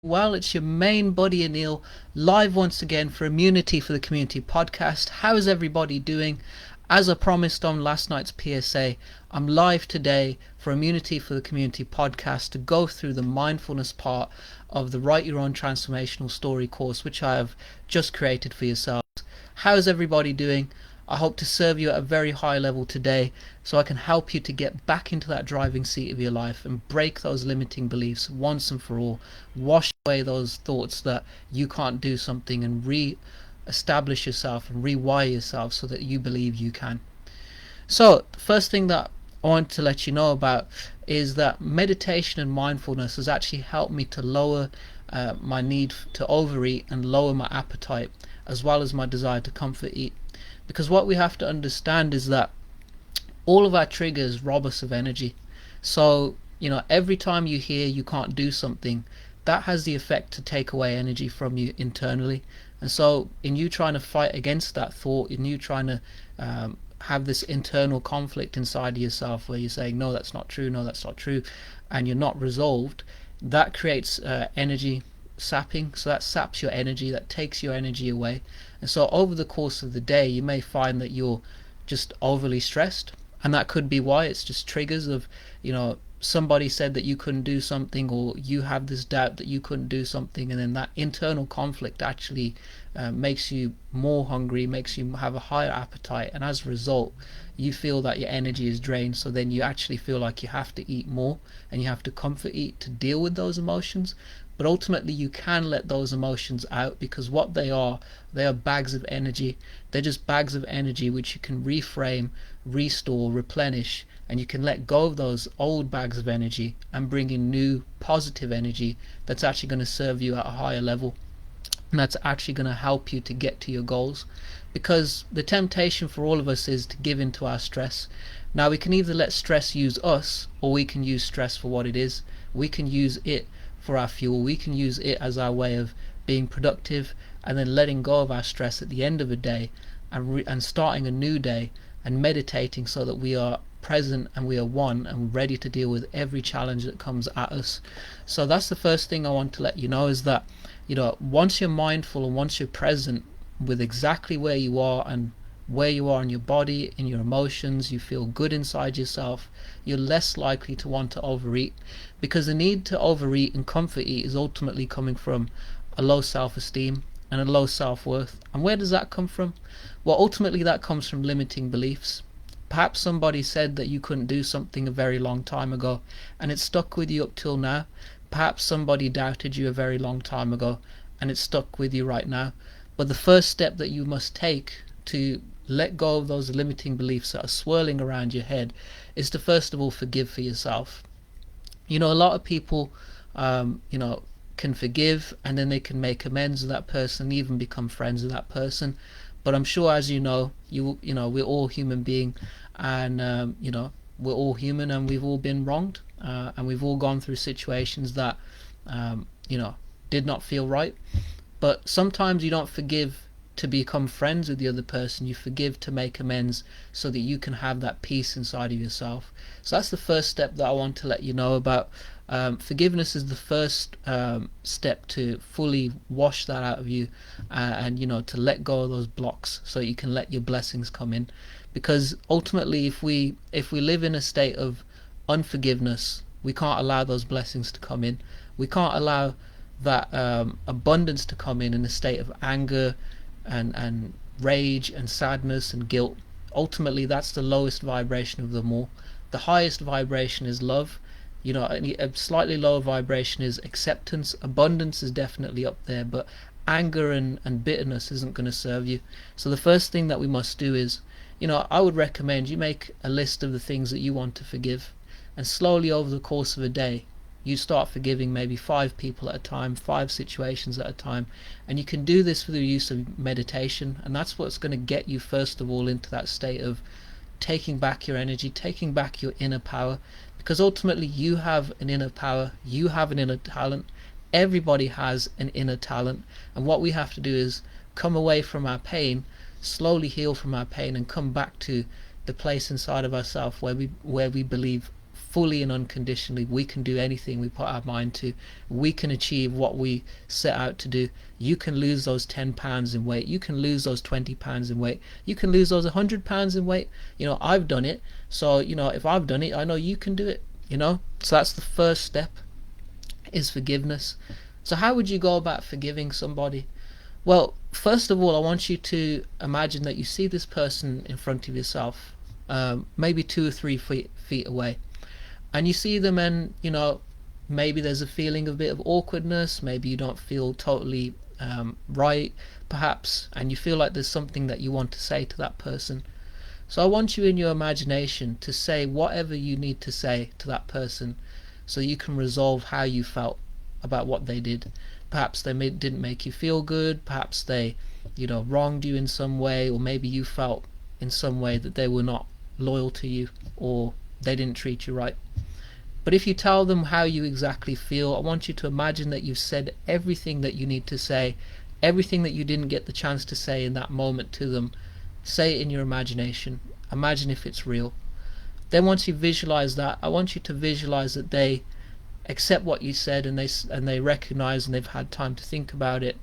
Well, it's your main buddy Anil, live once again for Immunity for the Community podcast. How is everybody doing? As I promised on last night's PSA, I'm live today for Immunity for the Community podcast to go through the mindfulness part of the Write Your Own Transformational Story course, which I have just created for yourselves. How is everybody doing? I hope to serve you at a very high level today so I can help you to get back into that driving seat of your life and break those limiting beliefs once and for all. Wash away those thoughts that you can't do something and re-establish yourself and rewire yourself so that you believe you can. So, the first thing that I want to let you know about is that meditation and mindfulness has actually helped me to lower my need to overeat and lower my appetite, as well as my desire to comfort eat. Because what we have to understand is that all of our triggers rob us of energy. So, every time you hear you can't do something, that has the effect to take away energy from you internally. And so, in you trying to fight against that thought, in you trying to have this internal conflict inside of yourself where you're saying, no, that's not true, no, that's not true, and you're not resolved, that creates energy sapping. So that saps your energy, that takes your energy away. And so over the course of the day you may find that you're just overly stressed, and that could be why. It's just triggers of, somebody said that you couldn't do something, or you have this doubt that you couldn't do something, and then that internal conflict actually makes you more hungry, makes you have a higher appetite, and as a result you feel that your energy is drained. So then you actually feel like you have to eat more and you have to comfort eat to deal with those emotions. But ultimately you can let those emotions out, because what they are bags of energy. They're just bags of energy which you can reframe, restore, replenish, and you can let go of those old bags of energy and bring in new positive energy that's actually going to serve you at a higher level, and that's actually going to help you to get to your goals. Because the temptation for all of us is to give in to our stress. Now, we can either let stress use us, or we can use stress for what it is. We can use it for our fuel. We can use it as our way of being productive, and then letting go of our stress at the end of a day, and starting a new day and meditating so that we are present and we are one and ready to deal with every challenge that comes at us. So that's the first thing I want to let you know, is that once you're mindful and once you're present with exactly where you are and where you are in your body, in your emotions, you feel good inside yourself, you're less likely to want to overeat. Because the need to overeat and comfort eat is ultimately coming from a low self-esteem and a low self-worth. And where does that come from? Well, ultimately that comes from limiting beliefs. Perhaps somebody said that you couldn't do something a very long time ago and it stuck with you up till now. Perhaps somebody doubted you a very long time ago and it's stuck with you right now. But the first step that you must take to let go of those limiting beliefs that are swirling around your head is to first of all forgive for yourself. A lot of people can forgive, and then they can make amends with that person, even become friends with that person. But I'm sure, as we're all human beings, and we're all human, and we've all been wronged, and we've all gone through situations that did not feel right. But sometimes you don't forgive to become friends with the other person. You forgive to make amends so that you can have that peace inside of yourself. So that's the first step that I want to let you know about. Forgiveness is the first step to fully wash that out of you, and to let go of those blocks so you can let your blessings come in. Because ultimately if we live in a state of unforgiveness, we can't allow those blessings to come in. We can't allow that abundance to come in a state of anger and rage and sadness and guilt. Ultimately that's the lowest vibration of them all. The highest vibration is love. A slightly lower vibration is acceptance. Abundance is definitely up there, but anger and bitterness isn't going to serve you. So the first thing that we must do is, I would recommend you make a list of the things that you want to forgive, and slowly over the course of a day you start forgiving maybe 5 people at a time, 5 situations at a time. And you can do this through the use of meditation, and that's what's going to get you first of all into that state of taking back your energy, taking back your inner power. Because ultimately you have an inner power, you have an inner talent. Everybody has an inner talent, and what we have to do is come away from our pain, slowly heal from our pain, and come back to the place inside of ourselves where we believe fully and unconditionally. We can do anything we put our mind to. We can achieve what we set out to do. You can lose those 10 pounds in weight. You can lose those 20 pounds in weight. You can lose those 100 pounds in weight. I've done it. So, if I've done it, I know you can do it, So that's the first step, is forgiveness. So how would you go about forgiving somebody? Well, first of all, I want you to imagine that you see this person in front of yourself, maybe 2 or 3 feet away, and you see them, and maybe there's a feeling of a bit of awkwardness. Maybe you don't feel totally right, perhaps, and you feel like there's something that you want to say to that person. So I want you in your imagination to say whatever you need to say to that person, so you can resolve how you felt about what they did. Perhaps they didn't make you feel good. Perhaps they wronged you in some way, or maybe you felt in some way that they were not loyal to you, or they didn't treat you right. But if you tell them how you exactly feel, I want you to imagine that you've said everything that you need to say, everything that you didn't get the chance to say in that moment to them. Say it in your imagination. Imagine if it's real. Then once you visualize that, I want you to visualize that they accept what you said, and they recognize, and they've had time to think about it,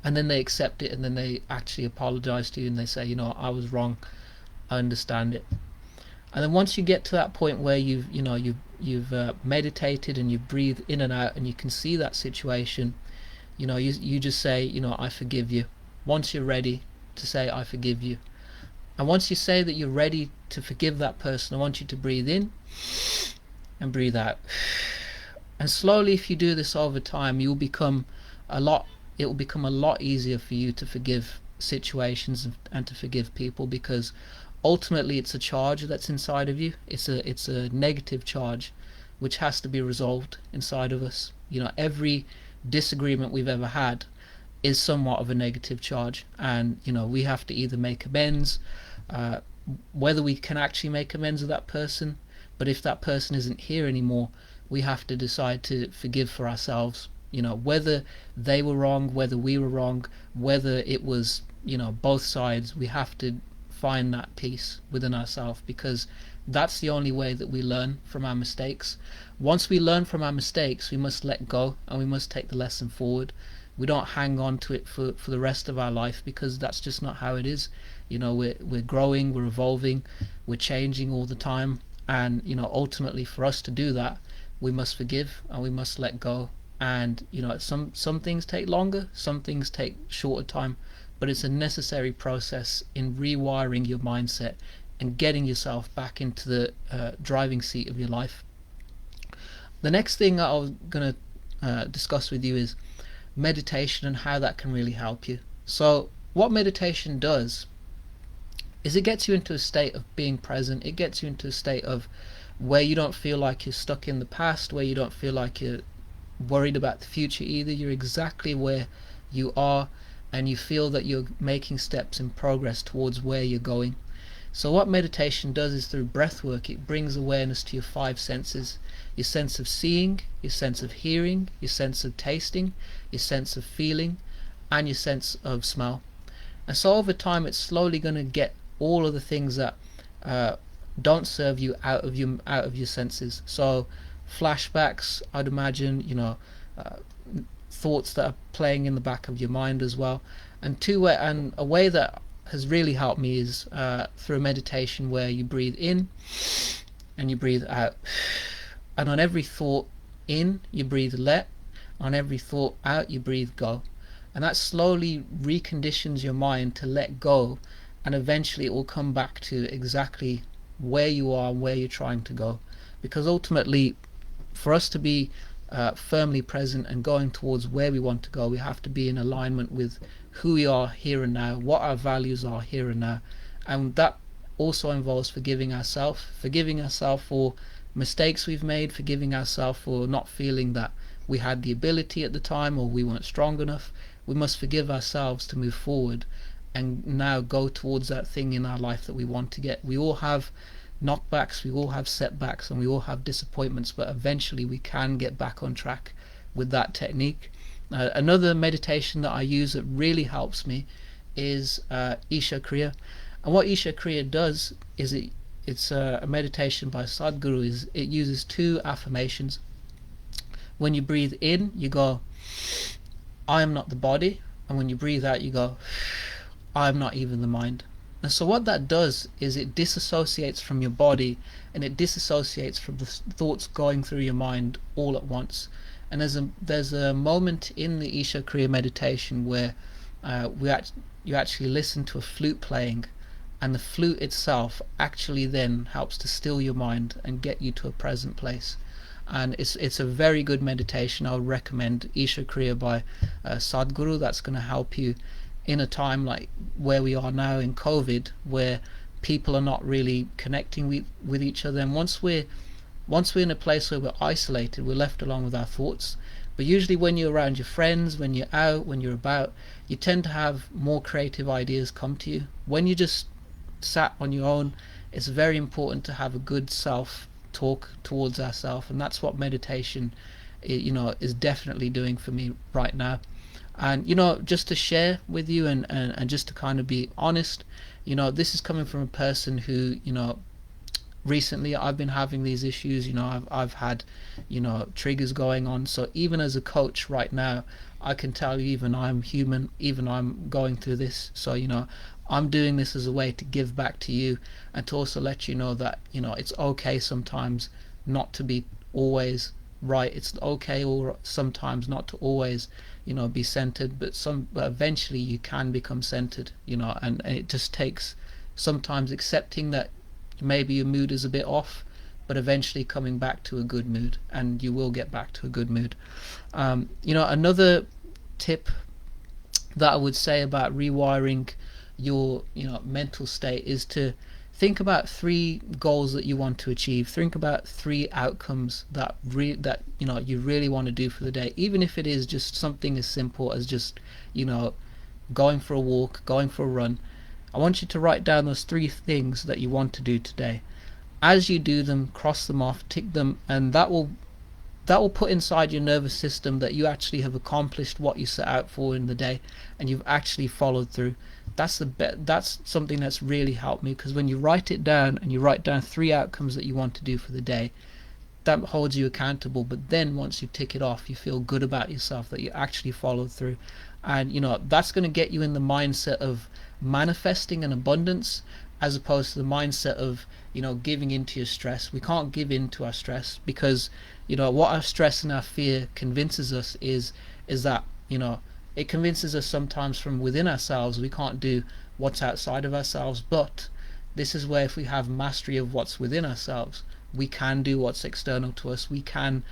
and then they accept it, and then they actually apologize to you, and they say, I was wrong, I understand it. And then once you get to that point where you've meditated and you breathe in and out, and you can see that situation, you just say, I forgive you. Once you're ready to say, I forgive you. And once you say that you're ready to forgive that person, I want you to breathe in and breathe out. And slowly, if you do this over time, it will become a lot easier for you to forgive situations and to forgive people, because ultimately it's a charge that's inside of you. It's a negative charge which has to be resolved inside of us. Every disagreement we've ever had is somewhat of a negative charge, and we have to either make amends, whether we can actually make amends with that person. But if that person isn't here anymore, we have to decide to forgive for ourselves. Whether they were wrong, whether we were wrong, whether it was both sides, we have to find that peace within ourselves, because that's the only way that we learn from our mistakes. Once we learn from our mistakes, we must let go, and we must take the lesson forward. We don't hang on to it for the rest of our life, because that's just not how it is. We're growing, we're evolving, we're changing all the time, and ultimately for us to do that, we must forgive and we must let go. And some things take longer, some things take shorter time, but it's a necessary process in rewiring your mindset and getting yourself back into the driving seat of your life. The next thing I was going to discuss with you is meditation and how that can really help you. So what meditation does is it gets you into a state of being present. It gets you into a state of where you don't feel like you're stuck in the past, where you don't feel like you're worried about the future either. You're exactly where you are, and you feel that you're making steps in progress towards where you're going. So what meditation does is, through breath work, it brings awareness to your 5 senses. Your sense of seeing, your sense of hearing, your sense of tasting, your sense of feeling, and your sense of smell. And so over time, it's slowly going to get all of the things that don't serve you out of your senses. So flashbacks, I'd imagine, thoughts that are playing in the back of your mind as well. And a way that has really helped me is through a meditation where you breathe in and you breathe out. And on every thought in, you breathe let. On every thought out, you breathe go. And that slowly reconditions your mind to let go, and eventually it will come back to exactly where you are and where you're trying to go. Because ultimately, for us to be firmly present and going towards where we want to go, we have to be in alignment with who we are here and now, what our values are here and now. And that also involves forgiving ourselves for mistakes we've made, forgiving ourselves for not feeling that we had the ability at the time, or we weren't strong enough. We must forgive ourselves to move forward and now go towards that thing in our life that we want to get. We all have knockbacks, we all have setbacks, and we all have disappointments, but eventually we can get back on track with that technique. Another meditation that I use that really helps me is Isha Kriya. And what Isha Kriya does is it's a meditation by Sadhguru. It uses two affirmations. When you breathe in, you go, I am not the body, and when you breathe out, you go, I am not even the mind. And so what that does is it disassociates from your body, and it disassociates from the thoughts going through your mind all at once. And there's a moment in the Isha Kriya meditation where you actually listen to a flute playing, and the flute itself actually then helps to still your mind and get you to a present place. And it's a very good meditation. I would recommend Isha Kriya by Sadhguru. That's going to help you in a time like where we are now in COVID, where people are not really connecting with each other. And once we're in a place where we're isolated, we're left alone with our thoughts. But usually when you're around your friends, when you're out, when you're about, you tend to have more creative ideas come to you. When you just sat on your own, it's very important to have a good self talk towards ourselves, and that's what meditation is definitely doing for me right now. And just to share with you, and just to kind of be honest, this is coming from a person who, recently I've been having these issues. I've had triggers going on. So even as a coach right now, I can tell you, even I'm human, even I'm going through this. So I'm doing this as a way to give back to you, and to also let you know that it's okay sometimes not to be always right. It's okay or sometimes not to always be centered, but eventually you can become centered, and it just takes sometimes accepting that maybe your mood is a bit off, but eventually coming back to a good mood, and you will get back to a good mood. Another tip that I would say about rewiring your mental state is to think about 3 goals that you want to achieve. Think about 3 outcomes that you really want to do for the day, even if it is just something as simple as just going for a walk, going for a run. I want you to write down those 3 things that you want to do today. As you do them, cross them off, tick them, and that will put inside your nervous system that you actually have accomplished what you set out for in the day, and you've actually followed through. That's something that's really helped me, because when you write it down, and you write down 3 outcomes that you want to do for the day, that holds you accountable. But then once you tick it off, you feel good about yourself that you actually followed through. And that's going to get you in the mindset of manifesting an abundance, as opposed to the mindset of giving into your stress. We can't give in to our stress, because what our stress and our fear convinces us is that it convinces us sometimes from within ourselves we can't do what's outside of ourselves. But this is where, if we have mastery of what's within ourselves, we can do what's external to us. We can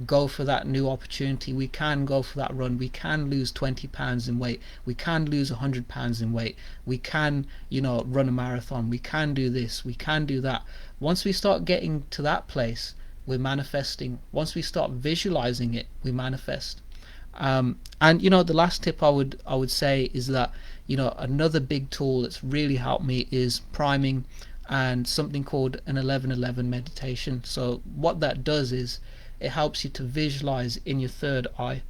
go for that new opportunity. We can go for that run. We can lose 20 pounds in weight. We can lose 100 pounds in weight. We can run a marathon. We can do this. We can do that. Once we start getting to that place, we're manifesting. Once we start visualizing it, we manifest. And the last tip I would say is that another big tool that's really helped me is priming, and something called an 11-11 meditation. So what that does is it helps you to visualize in your third eye.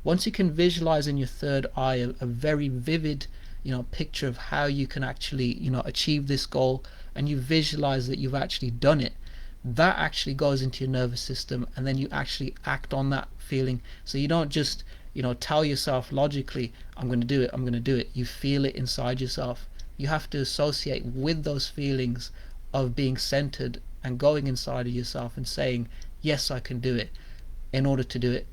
Once you can visualize in your third eye a very vivid picture of how you can actually achieve this goal, and you visualize that you've actually done it, that actually goes into your nervous system, and then you actually act on that feeling. So you don't just tell yourself logically, I'm going to do it. You feel it inside yourself. You have to associate with those feelings of being centered and going inside of yourself and saying, yes, I can do it, in order to do it.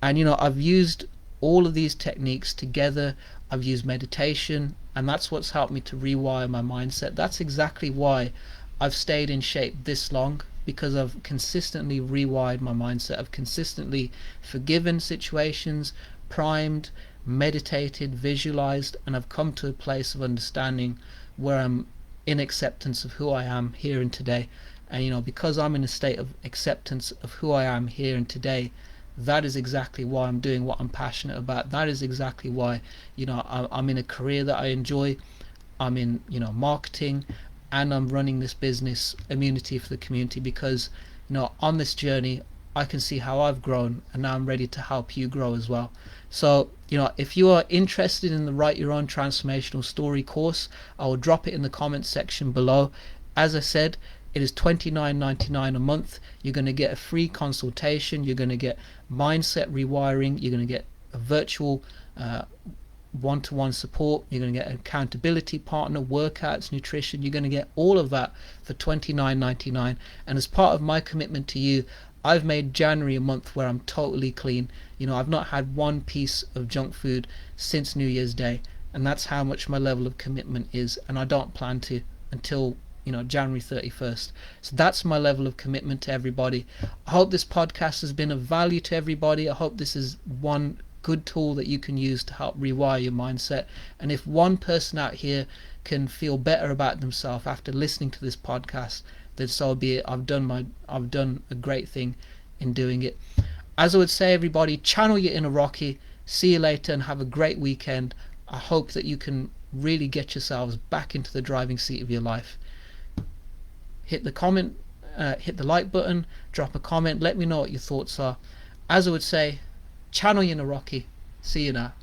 And I've used all of these techniques together. I've used meditation, and that's what's helped me to rewire my mindset. That's exactly why I've stayed in shape this long, because I've consistently rewired my mindset. I've consistently forgiven situations, primed, meditated, visualized, and I've come to a place of understanding where I'm in acceptance of who I am here and today. And because I'm in a state of acceptance of who I am here and today, that is exactly why I'm doing what I'm passionate about. That is exactly why I'm in a career that I enjoy. I'm in marketing, and I'm running this business, Immunity for the Community, because on this journey I can see how I've grown, and now I'm ready to help you grow as well. So, if you are interested in the Write Your Own Transformational Story course, I will drop it in the comments section below. As I said, it is $29.99 a month. You're going to get a free consultation. You're going to get mindset rewiring. You're going to get a virtual one-to-one support. You're going to get an accountability partner, workouts, nutrition. You're going to get all of that for $29.99. And as part of my commitment to you, I've made January a month where I'm totally clean. I've not had one piece of junk food since New Year's Day, and that's how much my level of commitment is, and I don't plan to until January 31st. So that's my level of commitment to everybody. I hope this podcast has been of value to everybody. I hope this is one good tool that you can use to help rewire your mindset. And if one person out here can feel better about themselves after listening to this podcast, then so be it. I've done a great thing in doing it. As I would say, everybody, channel your inner Rocky. See you later and have a great weekend. I hope that you can really get yourselves back into the driving seat of your life. Hit the like button, drop a comment, let me know what your thoughts are. As I would say, channel your inner Rocky. See you now.